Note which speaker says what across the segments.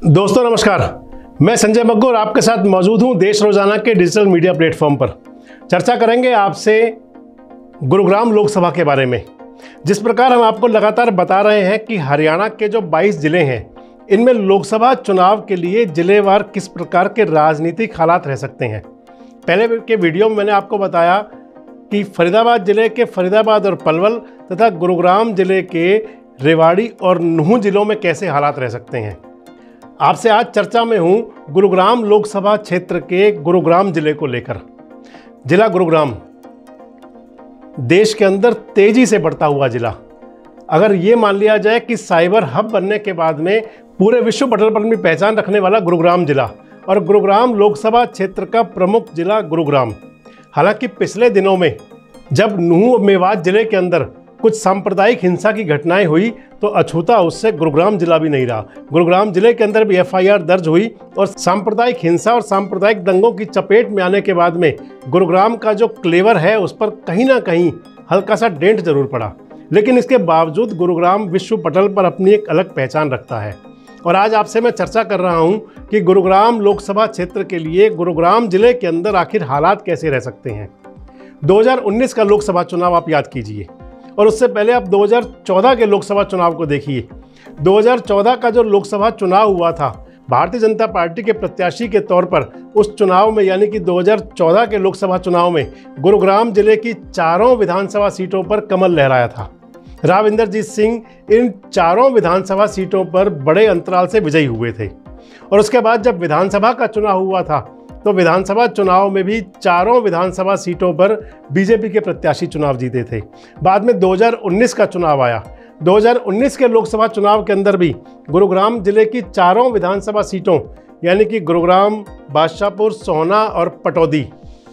Speaker 1: दोस्तों नमस्कार, मैं संजय मग्गू और आपके साथ मौजूद हूं देश रोजाना के डिजिटल मीडिया प्लेटफॉर्म पर। चर्चा करेंगे आपसे गुरुग्राम लोकसभा के बारे में। जिस प्रकार हम आपको लगातार बता रहे हैं कि हरियाणा के जो 22 जिले हैं, इनमें लोकसभा चुनाव के लिए जिलेवार किस प्रकार के राजनीतिक हालात रह सकते हैं। पहले के वीडियो में मैंने आपको बताया कि फरीदाबाद जिले के फरीदाबाद और पलवल तथा गुरुग्राम जिले के रेवाड़ी और नूंह जिलों में कैसे हालात रह सकते हैं। आपसे आज चर्चा में हूं गुरुग्राम लोकसभा क्षेत्र के गुरुग्राम जिले को लेकर। जिला गुरुग्राम देश के अंदर तेजी से बढ़ता हुआ जिला। अगर ये मान लिया जाए कि साइबर हब बनने के बाद में पूरे विश्व पटल पर अपनी पहचान रखने वाला गुरुग्राम जिला और गुरुग्राम लोकसभा क्षेत्र का प्रमुख जिला गुरुग्राम। हालांकि पिछले दिनों में जब नूंह मेवात जिले के अंदर कुछ सांप्रदायिक हिंसा की घटनाएं हुई तो अछूता उससे गुरुग्राम जिला भी नहीं रहा। गुरुग्राम जिले के अंदर भी एफआईआर दर्ज हुई और सांप्रदायिक हिंसा और सांप्रदायिक दंगों की चपेट में आने के बाद में गुरुग्राम का जो क्लेवर है उस पर कहीं ना कहीं हल्का सा डेंट जरूर पड़ा। लेकिन इसके बावजूद गुरुग्राम विश्व पटल पर अपनी एक अलग पहचान रखता है। और आज आपसे मैं चर्चा कर रहा हूं कि गुरुग्राम लोकसभा क्षेत्र के लिए गुरुग्राम जिले के अंदर आखिर हालात कैसे रह सकते हैं। 2019 का लोकसभा चुनाव आप याद कीजिए और उससे पहले आप 2014 के लोकसभा चुनाव को देखिए। 2014 का जो लोकसभा चुनाव हुआ था, भारतीय जनता पार्टी के प्रत्याशी के तौर पर उस चुनाव में यानी कि 2014 के लोकसभा चुनाव में गुरुग्राम जिले की चारों विधानसभा सीटों पर कमल लहराया था। राव इंद्रजीत सिंह इन चारों विधानसभा सीटों पर बड़े अंतराल से विजयी हुए थे। और उसके बाद जब विधानसभा का चुनाव हुआ था तो विधानसभा चुनाव में भी चारों विधानसभा सीटों पर बीजेपी के प्रत्याशी चुनाव जीते थे। बाद में 2019 का चुनाव आया। 2019 के लोकसभा चुनाव के अंदर भी गुरुग्राम जिले की चारों विधानसभा सीटों यानी कि गुरुग्राम, बादशाहपुर, सोहना और पटौदी,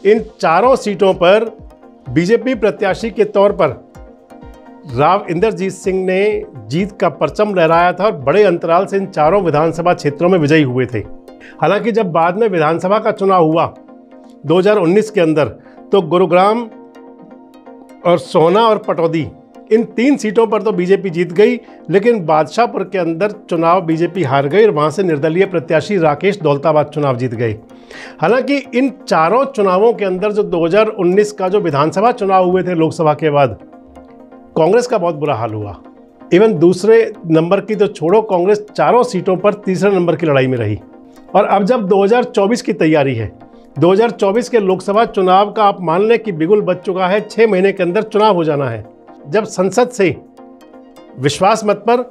Speaker 1: इन चारों सीटों पर बीजेपी प्रत्याशी के तौर पर राव इंद्रजीत सिंह ने जीत का परचम लहराया था और बड़े अंतराल से इन चारों विधानसभा क्षेत्रों में विजयी हुए थे। हालांकि जब बाद में विधानसभा का चुनाव हुआ 2019 के अंदर तो गुरुग्राम और सोहना और पटौदी, इन 3 सीटों पर तो बीजेपी जीत गई, लेकिन बादशाहपुर के अंदर चुनाव बीजेपी हार गई और वहां से निर्दलीय प्रत्याशी राकेश दौलताबाद चुनाव जीत गए। हालांकि इन चारों चुनावों के अंदर जो 2019 का जो विधानसभा चुनाव हुए थे लोकसभा के बाद, कांग्रेस का बहुत बुरा हाल हुआ। इवन दूसरे नंबर की तो छोड़ो, कांग्रेस चारों सीटों पर तीसरे नंबर की लड़ाई में रही। और अब जब 2024 की तैयारी है, 2024 के लोकसभा चुनाव का आप मान लें कि बिगुल बज चुका है, 6 महीने के अंदर चुनाव हो जाना है। जब संसद से विश्वास मत पर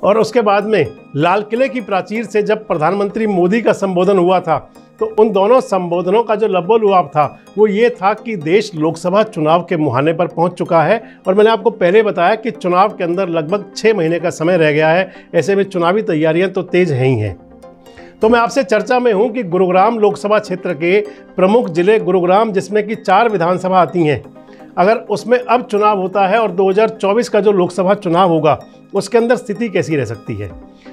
Speaker 1: और उसके बाद में लाल किले की प्राचीर से जब प्रधानमंत्री मोदी का संबोधन हुआ था तो उन दोनों संबोधनों का जो लबोलुआब था वो ये था कि देश लोकसभा चुनाव के मुहाने पर पहुंच चुका है। और मैंने आपको पहले बताया कि चुनाव के अंदर लगभग 6 महीने का समय रह गया है। ऐसे में चुनावी तैयारियां तो तेज हैं ही हैं। तो मैं आपसे चर्चा में हूं कि गुरुग्राम लोकसभा क्षेत्र के प्रमुख जिले गुरुग्राम, जिसमें कि 4 विधानसभा आती हैं, अगर उसमें अब चुनाव होता है और 2024 का जो लोकसभा चुनाव होगा उसके अंदर स्थिति कैसी रह सकती है।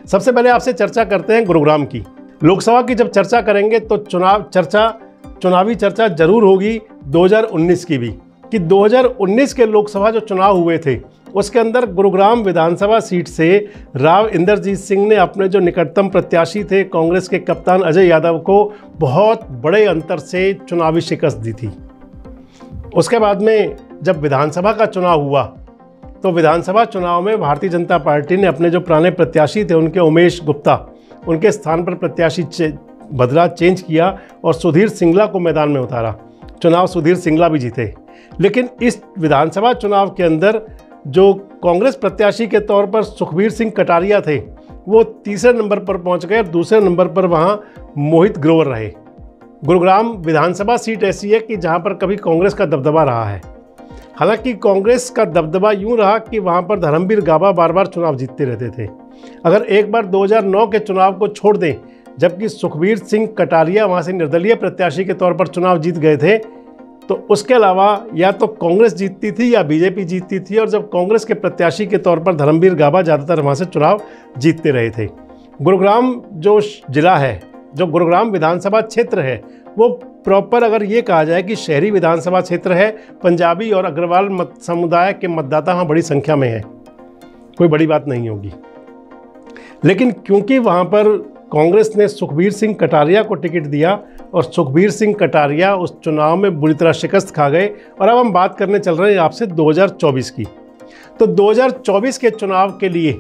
Speaker 1: सबसे पहले आपसे चर्चा करते हैं गुरुग्राम की। लोकसभा की जब चर्चा करेंगे तो चुनावी चर्चा जरूर होगी 2019 की भी, कि 2019 के लोकसभा जो चुनाव हुए थे उसके अंदर गुरुग्राम विधानसभा सीट से राव इंद्रजीत सिंह ने अपने जो निकटतम प्रत्याशी थे कांग्रेस के कप्तान अजय यादव को बहुत बड़े अंतर से चुनावी शिकस्त दी थी। उसके बाद में जब विधानसभा का चुनाव हुआ तो विधानसभा चुनाव में भारतीय जनता पार्टी ने अपने जो पुराने प्रत्याशी थे उनके उमेश गुप्ता, उनके स्थान पर प्रत्याशी बदला, चेंज किया और सुधीर सिंगला को मैदान में उतारा। चुनाव सुधीर सिंगला भी जीते। लेकिन इस विधानसभा चुनाव के अंदर जो कांग्रेस प्रत्याशी के तौर पर सुखबीर सिंह कटारिया थे वो तीसरे नंबर पर पहुंच गए और दूसरे नंबर पर वहां मोहित ग्रोवर रहे। गुरुग्राम विधानसभा सीट ऐसी है कि जहां पर कभी कांग्रेस का दबदबा रहा है। हालांकि कांग्रेस का दबदबा यूं रहा कि वहां पर धर्मवीर गाबा बार बार चुनाव जीतते रहते थे। अगर एक बार 2009 के चुनाव को छोड़ दें, जबकि सुखबीर सिंह कटारिया वहां से निर्दलीय प्रत्याशी के तौर पर चुनाव जीत गए थे, तो उसके अलावा या तो कांग्रेस जीतती थी या बीजेपी जीतती थी। और जब कांग्रेस के प्रत्याशी के तौर पर धर्मवीर गाबा ज़्यादातर वहाँ से चुनाव जीतते रहे थे। गुरुग्राम जो जिला है, जो गुरुग्राम विधानसभा क्षेत्र है, वो प्रॉपर अगर ये कहा जाए कि शहरी विधानसभा क्षेत्र है। पंजाबी और अग्रवाल समुदाय के मतदाता वहाँ बड़ी संख्या में हैं, कोई बड़ी बात नहीं होगी। लेकिन क्योंकि वहाँ पर कांग्रेस ने सुखबीर सिंह कटारिया को टिकट दिया और सुखबीर सिंह कटारिया उस चुनाव में बुरी तरह शिकस्त खा गए। और अब हम बात करने चल रहे हैं आपसे 2024 की। तो 2024 के चुनाव के लिए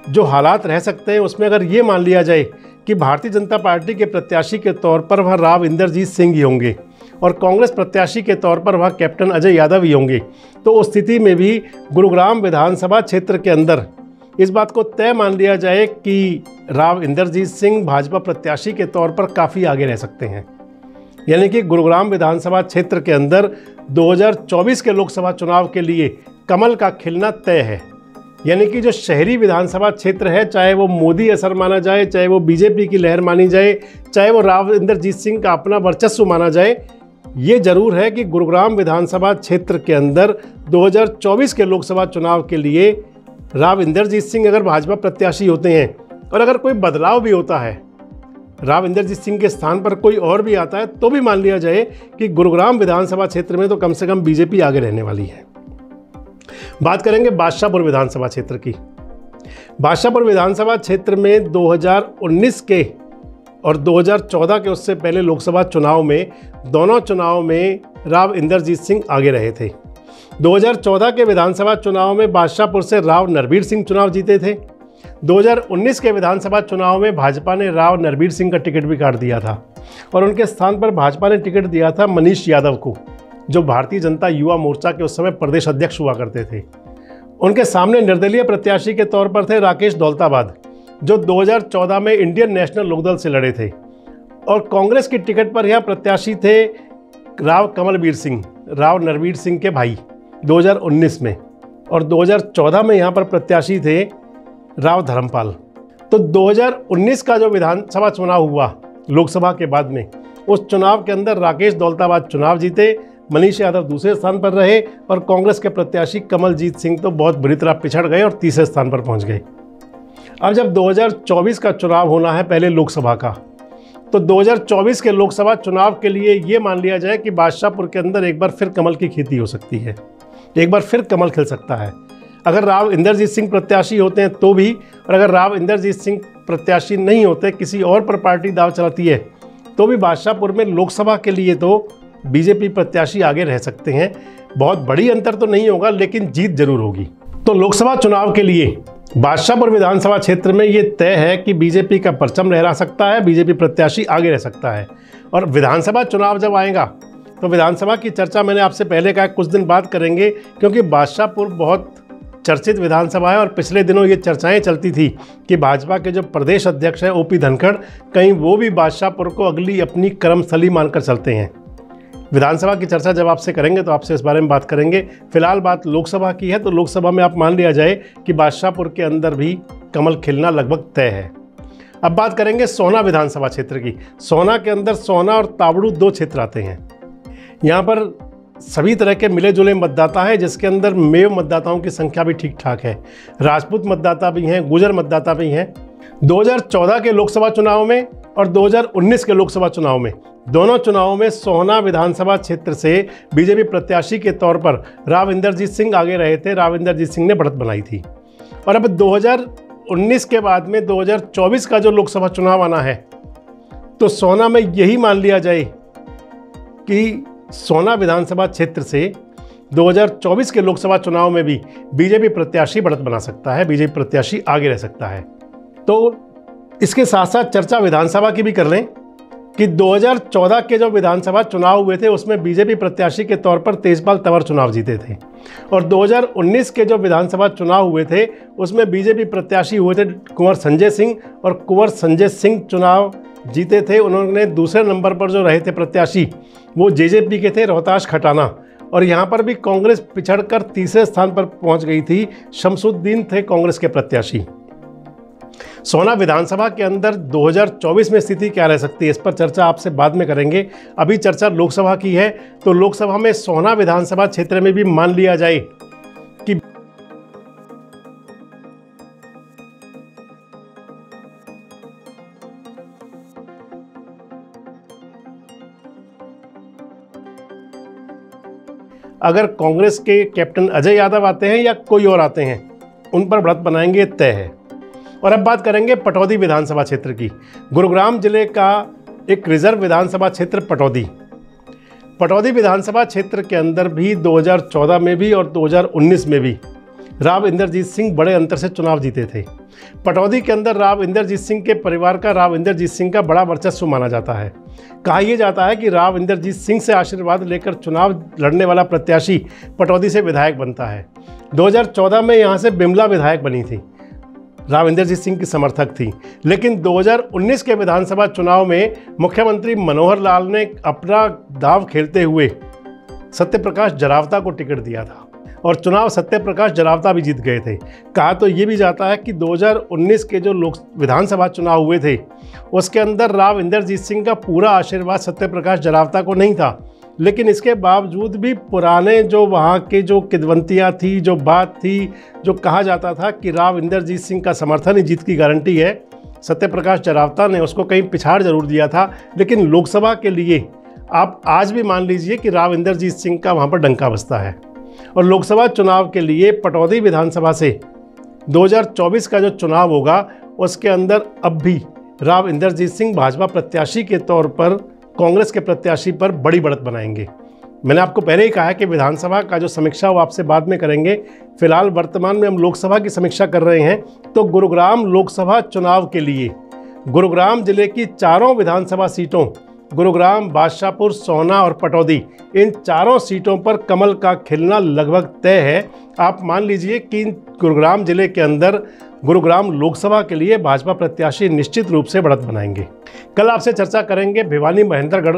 Speaker 1: जो हालात रह सकते हैं उसमें अगर ये मान लिया जाए कि भारतीय जनता पार्टी के प्रत्याशी के तौर पर वह राव इंदरजीत सिंह ही होंगे और कांग्रेस प्रत्याशी के तौर पर वह कैप्टन अजय यादव ही होंगे, तो उस स्थिति में भी गुरुग्राम विधानसभा क्षेत्र के अंदर इस बात को तय मान लिया जाए कि राव इंदरजीत सिंह भाजपा प्रत्याशी के तौर पर काफ़ी आगे रह सकते हैं। यानी कि गुरुग्राम विधानसभा क्षेत्र के अंदर 2024 के लोकसभा चुनाव के लिए कमल का खिलना तय है। यानी कि जो शहरी विधानसभा क्षेत्र है, चाहे वो मोदी असर माना जाए, चाहे वो बीजेपी की लहर मानी जाए, चाहे वो राव इंदरजीत सिंह का अपना वर्चस्व माना जाए, ये जरूर है कि गुरुग्राम विधानसभा क्षेत्र के अंदर 2024 के लोकसभा चुनाव के लिए राव इंदरजीत सिंह अगर भाजपा प्रत्याशी होते हैं और अगर कोई बदलाव भी होता है, राव इंदरजीत सिंह के स्थान पर कोई और भी आता है, तो भी मान लिया जाए कि गुरुग्राम विधानसभा क्षेत्र में तो कम से कम बीजेपी आगे रहने वाली है। बात करेंगे बादशाहपुर विधानसभा क्षेत्र की। बादशाहपुर विधानसभा क्षेत्र में 2019 के और 2014 के उससे पहले लोकसभा चुनाव में, दोनों चुनाव में राव इंदरजीत सिंह आगे रहे थे। 2014 के विधानसभा चुनाव में बादशाहपुर से राव नरबीर सिंह चुनाव जीते थे। 2019 के विधानसभा चुनाव में भाजपा ने राव नरबीर सिंह का टिकट भी काट दिया था और उनके स्थान पर भाजपा ने टिकट दिया था मनीष यादव को, जो भारतीय जनता युवा मोर्चा के उस समय प्रदेश अध्यक्ष हुआ करते थे। उनके सामने निर्दलीय प्रत्याशी के तौर पर थे राकेश दौलताबाद, जो 2014 में इंडियन नेशनल लोकदल से लड़े थे। और कांग्रेस की टिकट पर यहाँ प्रत्याशी थे राव कमलवीर सिंह, राव नरबीर सिंह के भाई, 2019 में। और 2014 में यहाँ पर प्रत्याशी थे राव धर्मपाल। तो 2019 का जो विधानसभा चुनाव हुआ लोकसभा के बाद में, उस चुनाव के अंदर राकेश दौलताबाद चुनाव जीते, मनीष यादव दूसरे स्थान पर रहे और कांग्रेस के प्रत्याशी कमलजीत सिंह तो बहुत बुरी तरह पिछड़ गए और तीसरे स्थान पर पहुंच गए। अब जब 2024 का चुनाव होना है पहले लोकसभा का, तो 2024 के लोकसभा चुनाव के लिए ये मान लिया जाए कि बादशाहपुर के अंदर एक बार फिर कमल की खेती हो सकती है, एक बार फिर कमल खिल सकता है। अगर राव इंदरजीत सिंह प्रत्याशी होते हैं तो भी, और अगर राव इंदरजीत सिंह प्रत्याशी नहीं होते, किसी और पर पार्टी दाव चलाती है, तो भी बादशाहपुर में लोकसभा के लिए तो बीजेपी प्रत्याशी आगे रह सकते हैं। बहुत बड़ी अंतर तो नहीं होगा, लेकिन जीत जरूर होगी। तो लोकसभा चुनाव के लिए बादशाहपुर विधानसभा क्षेत्र में ये तय है कि बीजेपी का परचम लहरा सकता है, बीजेपी प्रत्याशी आगे रह सकता है। और विधानसभा चुनाव जब आएगा तो विधानसभा की चर्चा मैंने आपसे पहले कहा कुछ दिन बाद करेंगे, क्योंकि बादशाहपुर बहुत चर्चित विधानसभा है और पिछले दिनों ये चर्चाएं चलती थी कि भाजपा के जो प्रदेश अध्यक्ष हैं ओपी धनखड़, कहीं वो भी बादशाहपुर को अगली अपनी कर्मस्थली मानकर चलते हैं। विधानसभा की चर्चा जब आपसे करेंगे तो आपसे इस बारे में बात करेंगे। फिलहाल बात लोकसभा की है, तो लोकसभा में आप मान लिया जाए कि बादशाहपुर के अंदर भी कमल खिलना लगभग तय है। अब बात करेंगे सोहना विधानसभा क्षेत्र की। सोहना के अंदर सोहना और ताबड़ू दो क्षेत्र आते हैं। यहाँ पर सभी तरह के मिले जुले मतदाता हैं, जिसके अंदर मेव मतदाताओं की संख्या भी ठीक ठाक है। राजपूत मतदाता भी हैं, गुजर मतदाता भी हैं। 2014 के लोकसभा चुनाव में और 2019 के लोकसभा चुनाव में, दोनों चुनावों में सोहना विधानसभा क्षेत्र से बीजेपी प्रत्याशी के तौर पर राव इंदरजीत सिंह आगे रहे थे। राव इंदरजीत सिंह ने बढ़त बनाई थी। और अब 2019 के बाद में 2024 का जो लोकसभा चुनाव आना है, तो सोहना में यही मान लिया जाए कि सोहना विधानसभा क्षेत्र से 2024 के लोकसभा चुनाव में भी बीजेपी प्रत्याशी बढ़त बना सकता है, बीजेपी प्रत्याशी आगे रह सकता है। तो इसके साथ साथ चर्चा विधानसभा की भी कर लें कि 2014 के जो विधानसभा चुनाव हुए थे उसमें बीजेपी प्रत्याशी के तौर पर तेजपाल तंवर चुनाव जीते थे, और 2019 के जो विधानसभा चुनाव हुए थे उसमें बीजेपी प्रत्याशी हुए थे कुंवर संजय सिंह, और कुंवर संजय सिंह चुनाव जीते थे। उन्होंने दूसरे नंबर पर जो रहे थे प्रत्याशी वो जेजेपी के थे रोहताश खटाना, और यहाँ पर भी कांग्रेस पिछड़कर तीसरे स्थान पर पहुँच गई थी। शमसुद्दीन थे कांग्रेस के प्रत्याशी। सोहना विधानसभा के अंदर 2024 में स्थिति क्या रह सकती है, इस पर चर्चा आपसे बाद में करेंगे। अभी चर्चा लोकसभा की है, तो लोकसभा में सोहना विधानसभा क्षेत्र में भी मान लिया जाए कि अगर कांग्रेस के कैप्टन अजय यादव आते हैं या कोई और आते हैं, उन पर बढ़त बनाएंगे तय है। और अब बात करेंगे पटौदी विधानसभा क्षेत्र की। गुरुग्राम जिले का एक रिजर्व विधानसभा क्षेत्र पटौदी विधानसभा क्षेत्र के अंदर भी 2014 में भी और 2019 में भी राव इंद्रजीत सिंह बड़े अंतर से चुनाव जीते थे। पटौदी के अंदर राव इंद्रजीत सिंह के परिवार का राव इंद्रजीत सिंह का बड़ा वर्चस्व माना जाता है। कहा यह जाता है कि राव इंद्रजीत सिंह से आशीर्वाद लेकर चुनाव लड़ने वाला प्रत्याशी पटौदी से विधायक बनता है। 2014 में यहाँ से बिमला विधायक बनी थी, राव इंद्रजीत सिंह की समर्थक थी, लेकिन 2019 के विधानसभा चुनाव में मुख्यमंत्री मनोहर लाल ने अपना दांव खेलते हुए सत्यप्रकाश जरावता को टिकट दिया था और चुनाव सत्यप्रकाश जरावता भी जीत गए थे। कहा तो ये भी जाता है कि 2019 के जो विधानसभा चुनाव हुए थे उसके अंदर राव इंद्रजीत सिंह का पूरा आशीर्वाद सत्यप्रकाश जरावता को नहीं था, लेकिन इसके बावजूद भी पुराने जो वहाँ के जो किदवंतियाँ थी, जो बात थी, जो कहा जाता था कि राव इंद्रजीत सिंह का समर्थन ही जीत की गारंटी है, सत्यप्रकाश जरावता ने उसको कहीं पिछाड़ जरूर दिया था। लेकिन लोकसभा के लिए आप आज भी मान लीजिए कि राव इंद्रजीत सिंह का वहाँ पर डंका बजता है। और लोकसभा चुनाव के लिए पटौदी विधानसभा से 2024 का जो चुनाव होगा उसके अंदर अब भी राव इंद्रजीत सिंह भाजपा प्रत्याशी के तौर पर कांग्रेस के प्रत्याशी पर बड़ी बढ़त बनाएंगे। मैंने आपको पहले ही कहा है कि विधानसभा का जो समीक्षा वो आपसे बाद में करेंगे। फिलहाल वर्तमान में हम लोकसभा की समीक्षा कर रहे हैं। तो गुरुग्राम लोकसभा चुनाव के लिए गुरुग्राम जिले की चारों विधानसभा सीटों गुरुग्राम, बादशाहपुर, सोहना और पटौदी, इन चारों सीटों पर कमल का खिलना लगभग तय है। आप मान लीजिए कि गुरुग्राम जिले के अंदर गुरुग्राम लोकसभा के लिए भाजपा प्रत्याशी निश्चित रूप से बढ़त बनाएंगे। कल आपसे चर्चा करेंगे भिवानी महेंद्रगढ़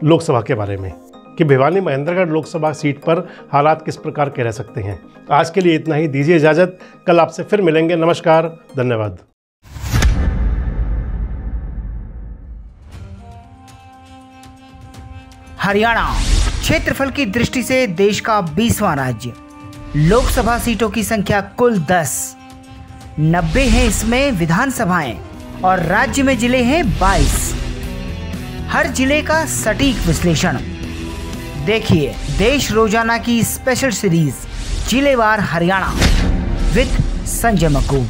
Speaker 1: लोकसभा के बारे में कि भिवानी महेंद्रगढ़ लोकसभा सीट पर हालात किस प्रकार के रह सकते हैं। आज के लिए इतना ही, दीजिए इजाज़त। कल आपसे फिर मिलेंगे। नमस्कार, धन्यवाद।
Speaker 2: हरियाणा क्षेत्रफल की दृष्टि से देश का 20वां राज्य, लोकसभा सीटों की संख्या कुल 10, 90 हैं इसमें विधानसभाएं और राज्य में जिले हैं 22। हर जिले का सटीक विश्लेषण देखिए देश रोजाना की स्पेशल सीरीज जिलेवार हरियाणा विद संजय मकूब।